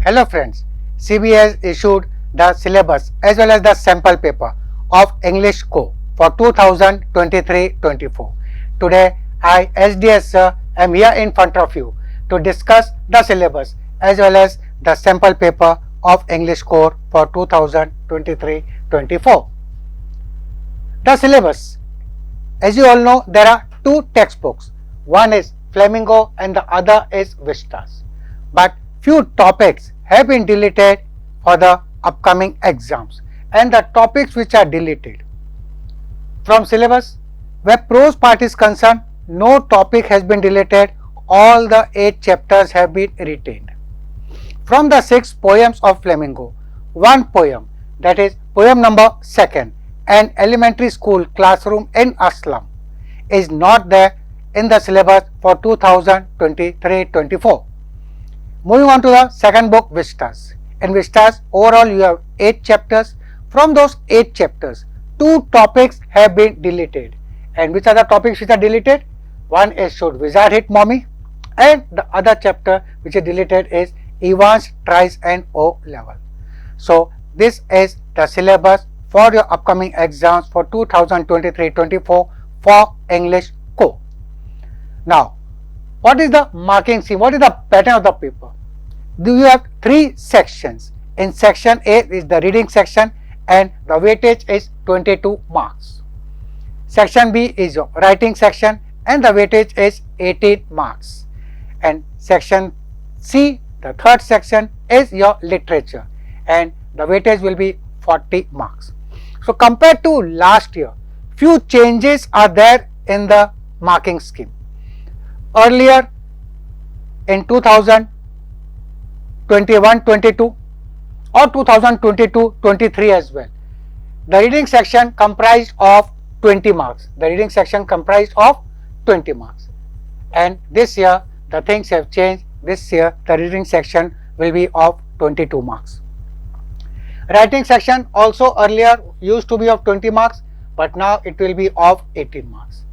Hello friends, CBSE issued the syllabus as well as the sample paper of English Co for 2023-24. Today I SDS am here in front of you to discuss the syllabus as well as the sample paper of English Core for 2023-24. The syllabus, as you all know, there are two textbooks. One is Flamingo and the other is Vistas. But few topics have been deleted for the upcoming exams, and the topics which are deleted from syllabus, where prose part is concerned, no topic has been deleted. All the 8 chapters have been retained. From the 6 poems of Flamingo, one poem, that is poem number 2, an elementary school classroom in a slum, is not there in the syllabus for 2023-24. Moving on to the second book, Vistas. In Vistas, overall you have 8 chapters. From those 8 chapters, 2 topics have been deleted. And which are the topics which are deleted? One is Should Wizard Hit Mommy? And the other chapter which is deleted is Evans Tries an O Level. So this is the syllabus for your upcoming exams for 2023-24 for English Co. Now, what is the marking scheme? What is the pattern of the paper? You have 3 sections. In section A is the reading section and the weightage is 22 marks. Section B is your writing section and the weightage is 18 marks. And section C, the third section, is your literature and the weightage will be 40 marks. So compared to last year, few changes are there in the marking scheme. Earlier in 2021-22 or 2022-23 as well, the reading section comprised of 20 marks. And this year the things have changed. This year the reading section will be of 22 marks. Writing section also earlier used to be of 20 marks, but now it will be of 18 marks.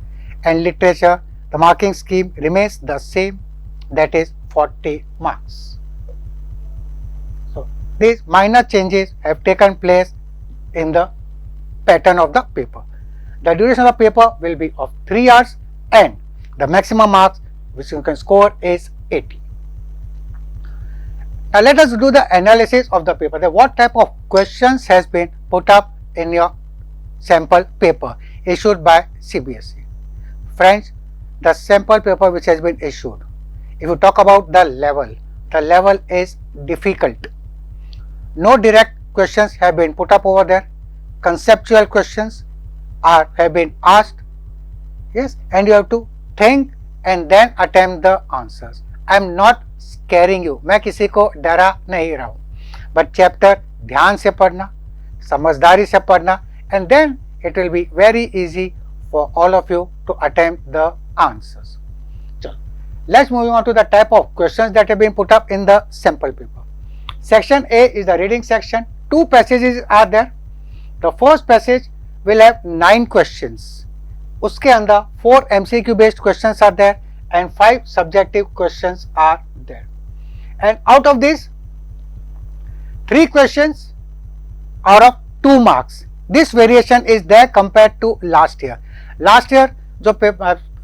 And literature, the marking scheme remains the same, that is 40 marks. So these minor changes have taken place in the pattern of the paper. The duration of the paper will be of 3 hours and the maximum marks which you can score is 80. Now let us do the analysis of the paper. What type of questions has been put up in your sample paper issued by CBSE? Friends, the sample paper which has been issued, if you talk about the level is difficult. No direct questions have been put up over there. Conceptual questions have been asked, yes, and you have to think and then attempt the answers. I am not scaring you, मैं किसी को डरा नहीं रहा हूँ, but chapter ध्यान से पढ़ना, समझदारी से पढ़ना, and then it will be very easy for all of you to attempt the answers. So, let's move on to the type of questions that have been put up in the sample paper. Section A is the reading section. 2 passages are there. The first passage will have 9 questions. उसके अंदर 4 MCQ based questions are there and 5 subjective questions are there. And out of these, 3 questions are of 2 marks. This variation is there compared to last year. Last year, जो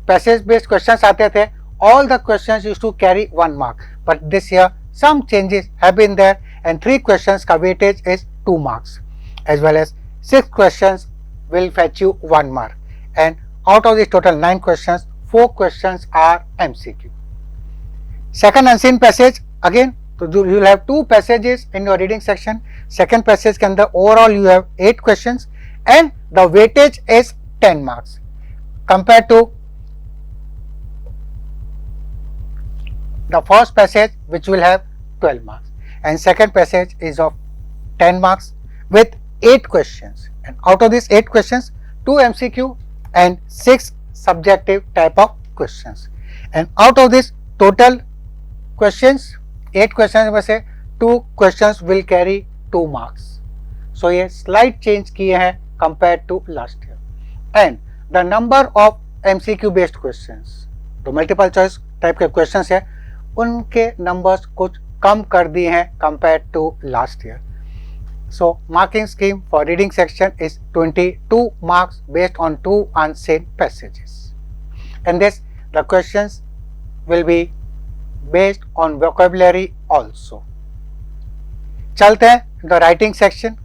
passage based questions आते थे, all the questions used to carry 1 mark. But this year, some changes have been there and 3 questions का weightage is 2 marks. As well as 6 questions will fetch you 1 mark. And out of these total 9 questions, 4 questions are MCQ. Second unseen passage, again, so you will have 2 passages in your reading section. Second passage के अंदर overall you have 8 questions and the weightage is 10 marks compared to the first passage which will have 12 marks, and second passage is of 10 marks with 8 questions, and out of these 8 questions, 2 MCQ and 6 subjective type of questions. And out of this total questions, 8 questions में से 2 questions will carry 2 marks. So ये slight change किए हैं compared to last year. And the number of MCQ based questions, तो multiple choice type के questions है, उनके numbers कुछ कम कर दी हैं compared to last year. So marking scheme for reading section is 22 marks based on 2 unseen passages. And this the questions will be based on vocabulary also. चलते हैं the writing section.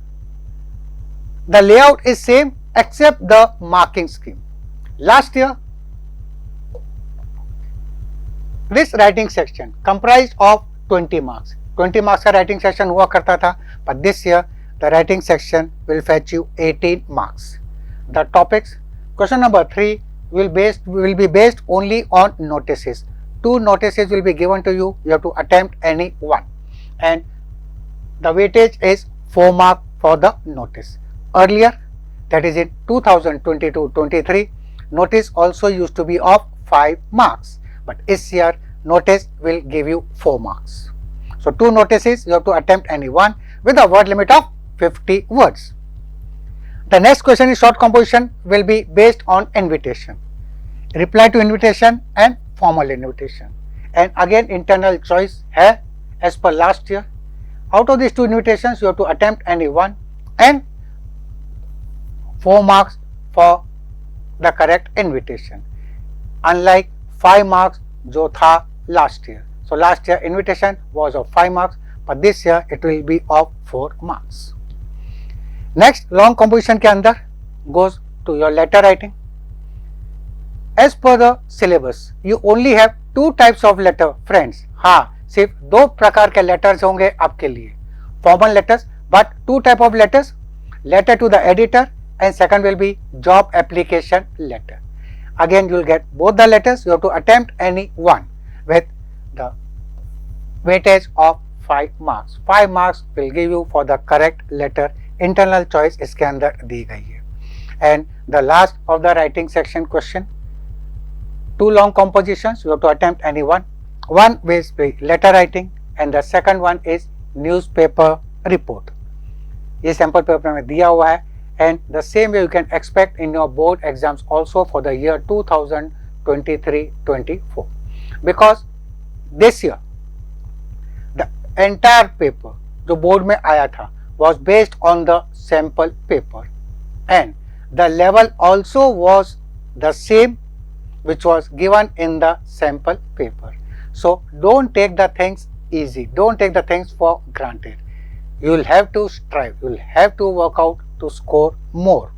The layout is same except the marking scheme. Last year this writing section comprised of 20 marks. 20 marks का writing section हुआ करता था, but this year the writing section will fetch you 18 marks. The topics, question number 3 will be based only on notices. 2 notices will be given to you. You have to attempt any one, and the weightage is 4 marks for the notice. Earlier, that is in 2022-23, notice also used to be of 5 marks, but this year notice will give you 4 marks. So 2 notices, you have to attempt any one with a word limit of 50 words. The next question is short composition will be based on invitation, reply to invitation and formal invitation, and again internal choice है as per last year. Out of these 2 invitations you have to attempt any one and 4 marks for the correct invitation, unlike 5 marks जो था last year. So last year invitation was of 5 marks, but this year it will be of 4 marks. Next, long composition के अंदर goes to your letter writing. As per the syllabus, you only have 2 types of letter, friends. हाँ, सिर्फ 2 प्रकार के letters होंगे आपके लिए. Formal letters, but 2 type of letters. Letter to the editor and second will be job application letter. Again, you will get both the letters. You have to attempt any one with the weightage of 5 marks. 5 marks will give you for the correct letter. Internal choice इसके अंदर दी गई है. And the last of the writing section question, 2 long compositions. You have to attempt any one. One is letter writing and the second one is newspaper report. ये sample paper में दिया हुआ है, and the same way you can expect in your board exams also for the year 2023-24, because this year the entire paper जो board में आया था was based on the sample paper, and the level also was the same which was given in the sample paper. So don't take the things easy, don't take the things for granted. You will have to strive, you will have to work out to score more.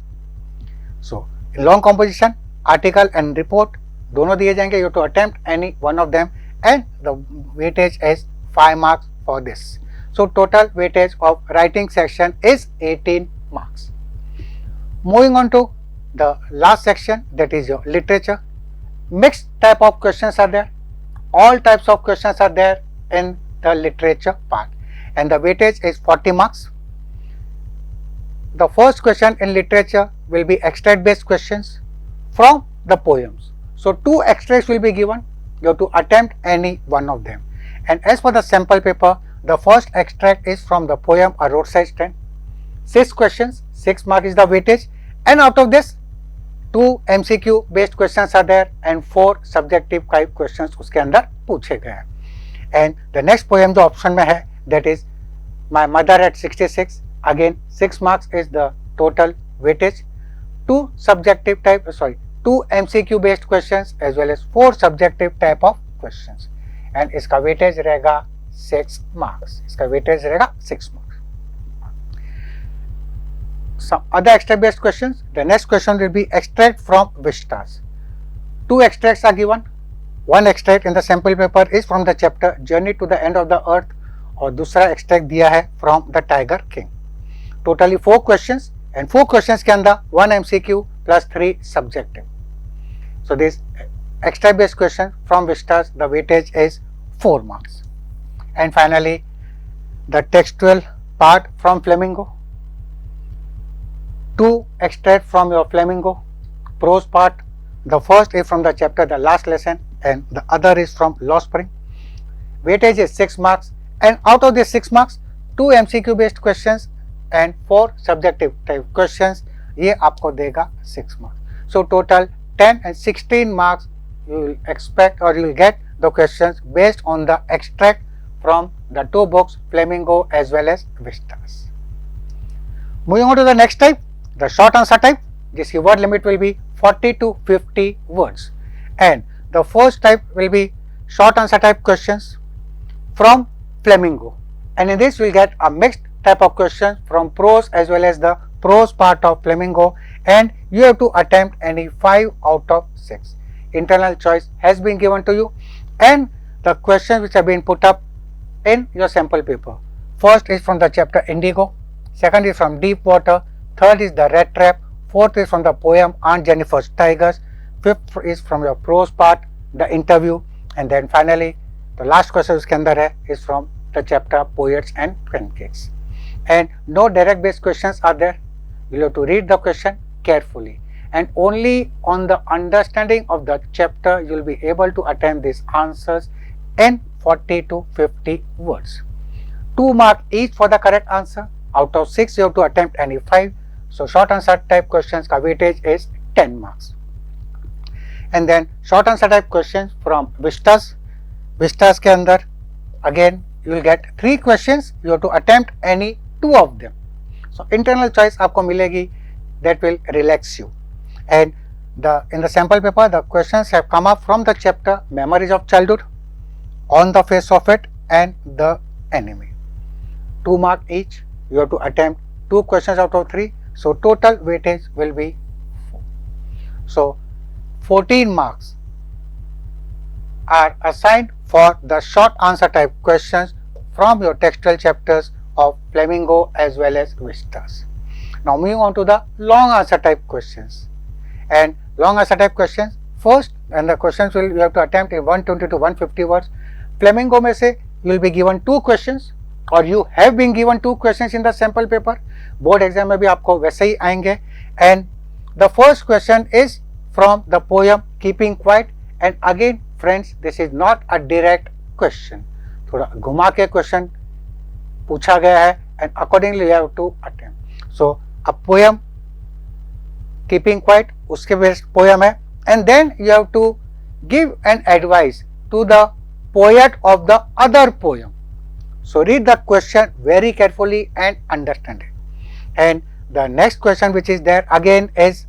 So in long composition, article and report दोनों दिए जाएंगे. You have to attempt any one of them and the weightage is 5 marks for this. So total weightage of writing section is 18 marks. Moving on to the last section, that is your literature. Mixed type of questions are there. All types of questions are there in the literature part, and the weightage is 40 marks. The first question in literature will be extract based questions from the poems. So 2 extracts will be given. You have to attempt any one of them. And as for the sample paper, the first extract is from the poem A Roadside Stand. 6 questions, 6 marks is the weightage, and out of this 2 MCQ based questions are there and 4 subjective type questions उसके अंदर पूछे गए हैं. And the next poem जो option में है, that is My Mother at 66. Again 6 marks is the total weightage. 2 MCQ based questions as well as 4 subjective type of questions, and इसका weightage रहेगा 6 marks. इसका weightage रहेगा 6 marks. Some other extract based questions. The next question will be extract from vistas. 2 extracts are given. One extract in the sample paper is from the chapter Journey to the End of the Earth, और दूसरा extract दिया है from the Tiger King. Totally 4 questions, and 4 questions के अंदर 1 MCQ plus 3 subjective. So this extract based question from vistas, the weightage is 4 marks. And finally the textual part from Flamingo. 2 extract from your Flamingo. Prose part, the first is from the chapter The Last Lesson and the other is from Lost Spring. Weightage is 6 marks, and out of these 6 marks 2 MCQ based questions and 4 subjective type questions, ये आपको देगा 6 marks. So total 10 and 16 marks you will expect, or you will get the questions based on the extract from the two books Flamingo as well as Vistas. Moving on to the next type, the short answer type. This word limit will be 40 to 50 words, and the first type will be short answer type questions from Flamingo, and in this we will get a mixed type of questions from prose as well as the prose part of Flamingo, and you have to attempt any 5 out of 6. Internal choice has been given to you, and the questions which have been put up in your sample paper. First is from the chapter Indigo, second is from Deep Water, third is the Red Trap, fourth is from the poem Aunt Jennifer's Tigers, fifth is from your prose part, the interview, and then finally the last question uske andar hai is from the chapter Poets and Pancakes. And no direct based questions are there. You have to read the question carefully, and only on the understanding of the chapter you will be able to attempt these answers in 40 to 50 words. 2 marks each for the correct answer. Out of 6 you have to attempt any 5. So short answer type questions ka weightage is 10 marks. And then short answer type questions from Vistas. Vistas ke andar again you will get 3 questions. You have to attempt any 2 of them. So internal choice आपको मिलेगी, that will relax you. And in the sample paper the questions have come up from the chapter Memories of Childhood, On the Face of It, and The Enemy. 2 marks each. You have to attempt 2 questions out of 3. So total weightage will be 4. So 14 marks are assigned for the short answer type questions from your textual chapters of Flamingo as well as Vistas. Now moving on to the long answer type questions. And long answer type questions, first, and the questions will you have to attempt in 120 to 150 words. Flamingo में से you will be given 2 questions, or you have been given 2 questions in the sample paper. Board exam में भी आपको वैसे ही आएंगे. And the first question is from the poem Keeping Quiet, and again friends, this is not a direct question. थोड़ा घुमा के question पूछा गया है, and accordingly you have to attempt. So a poem Keeping Quiet उसके based poem है, and then you have to give an advice to the poet of the other poem. So read the question very carefully and understand it. And the next question which is there again is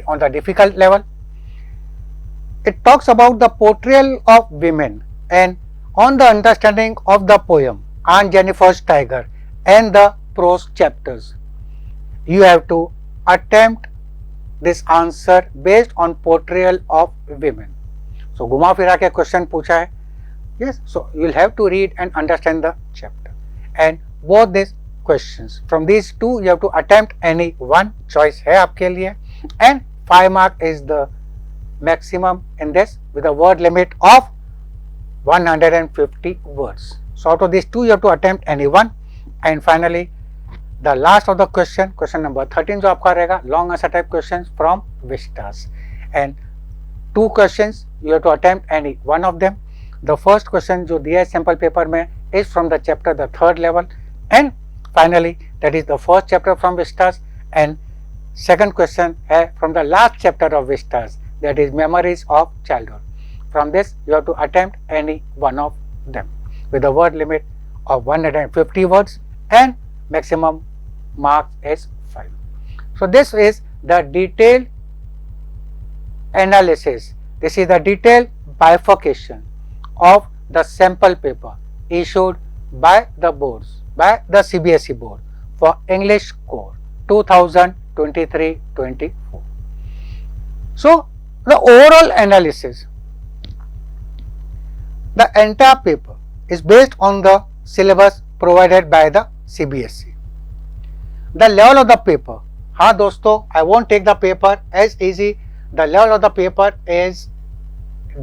on the difficult level. It talks about the portrayal of women, and on the understanding of the poem Aunt Jennifer's Tiger and the prose chapters, you have to attempt this answer based on portrayal of women. So घुमा फिरा के question पूछा है. Yes, so you will have to read and understand the chapter, and both these questions from these 2 you have to attempt any 1 choice है आपके लिए, and 5 mark is the maximum in this with a word limit of 150 words. So out of these 2 you have to attempt any 1, and finally the last of the question number 13 जो आपका रहेगा long answer type questions from Vistas, and 2 questions you have to attempt any 1 of them. The first question जो दिया है sample paper में is from the chapter the 3rd level, and finally that is the first chapter from Vistas, and second question है from the last chapter of Vistas, that is Memories of Childhood. From this you have to attempt any 1 of them with a word limit of 150 words, and maximum marks is 5. So this is the detailed analysis. This is the detailed bifurcation of the sample paper issued by the boards, by the CBSE board for English core 2023-24. So the overall analysis, the entire paper is based on the syllabus provided by the CBSE. The level of the paper, हाँ दोस्तों, I won't take the paper as easy. The level of the paper is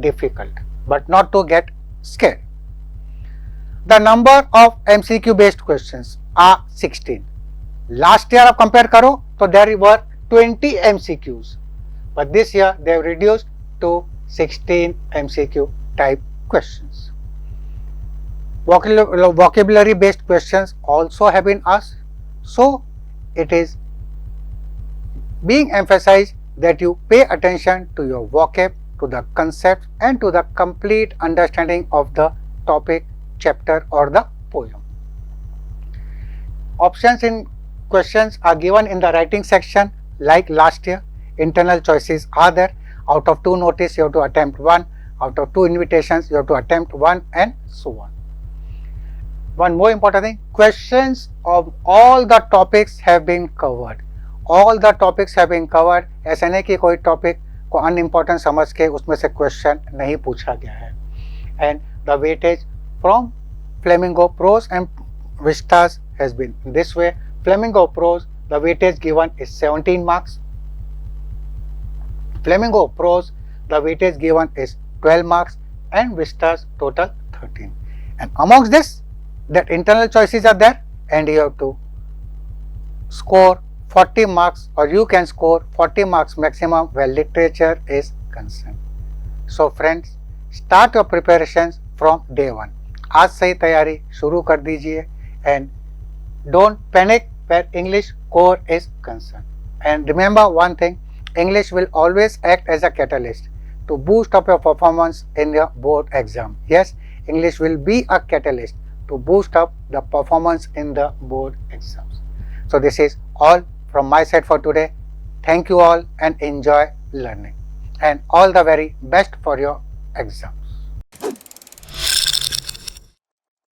difficult, but not to get scared. The number of MCQ based questions are 16. Last year आप compare करो तो there were 20 MCQs, but this year they have reduced to 16 MCQ type questions. Vocabulary based questions also have been asked, so it is being emphasized that you pay attention to your vocab, to the concept, and to the complete understanding of the topic, chapter or the poem. Options in questions are given in the writing section like last year. Internal choices are there. Out of 2 notice you have to attempt 1, out of 2 invitations you have to attempt 1, and so on. One more important thing, questions of all the topics have been covered. All the topics have been covered. ऐसा नहीं कि कोई topic को unimportant समझ के उसमें से question नहीं पूछा गया है. And the weightage from Flamingo Prose and Vistas has been this way. Flamingo Prose, the weightage given is 17 marks. Flamingo Prose, the weightage given is 12 marks, and Vistas total 13. And amongst this, that internal choices are there, and you have to score 40 marks, or you can score 40 marks maximum where literature is concerned. So friends, start your preparations from day 1. आज से ही तैयारी शुरू कर दीजिए, and don't panic where English core is concerned. And remember one thing, English will always act as a catalyst to boost up your performance in your board exam. Yes, English will be a catalyst to boost up the performance in the board exams. So this is all from my side for today. Thank you all and enjoy learning, and all the very best for your exams.